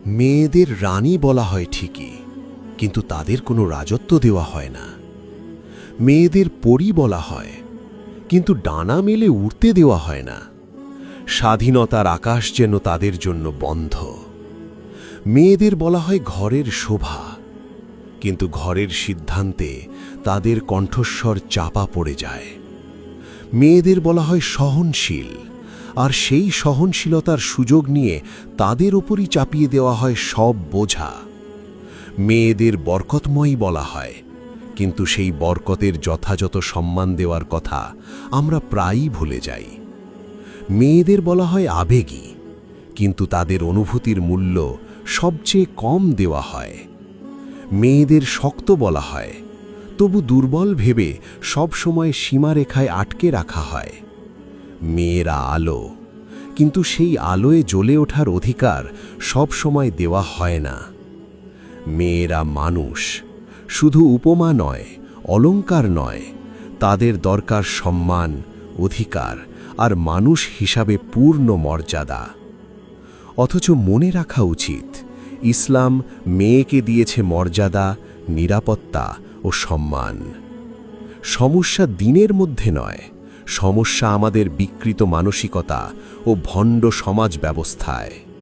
মেয়েদের রানী বলা হয় ঠিকই, কিন্তু তাদের কোনো রাজত্ব দেওয়া হয় না। মেয়েদের পরী বলা হয়, কিন্তু ডানা মেলে উড়তে দেওয়া হয় না। স্বাধীনতার আকাশ যেন তাদের জন্য বন্ধ। মেয়েদের বলা হয় ঘরের শোভা, কিন্তু ঘরের সিদ্ধান্তে তাদের কণ্ঠস্বর চাপা পড়ে যায়। মেয়েদের বলা হয় সহনশীল, আর সেই সহনশীলতার সুযোগ নিয়ে তাদের ওপরই চাপিয়ে দেওয়া হয় সব বোঝা। মেয়েদের বরকতময়ী বলা হয়, কিন্তু সেই বরকতের যথাযথ সম্মান দেওয়ার কথা আমরা প্রায়ই ভুলে যাই। মেয়েদের বলা হয় আবেগী, কিন্তু তাদের অনুভূতির মূল্য সবচেয়ে কম দেওয়া হয়। মেয়েদের শক্ত বলা হয়, তবু দুর্বল ভেবে সবসময় সীমারেখায় আটকে রাখা হয়। মেয়েরা আলো, কিন্তু সেই আলোয় জ্বলে ওঠার অধিকার সব সময় দেওয়া হয় না। মেয়েরা মানুষ, শুধু উপমা নয়, অলংকার নয়, তাদের দরকার সম্মান, অধিকার আর মানুষ হিসাবে পূর্ণ মর্যাদা। অথচ মনে রাখা উচিত, ইসলাম মেয়েকে দিয়েছে মর্যাদা, নিরাপত্তা ও সম্মান। সমস্যা দিনের মধ্যে নয়, সমস্যা আমাদের বিকৃত মানসিকতা ও ভণ্ড সমাজ ব্যবস্থায়।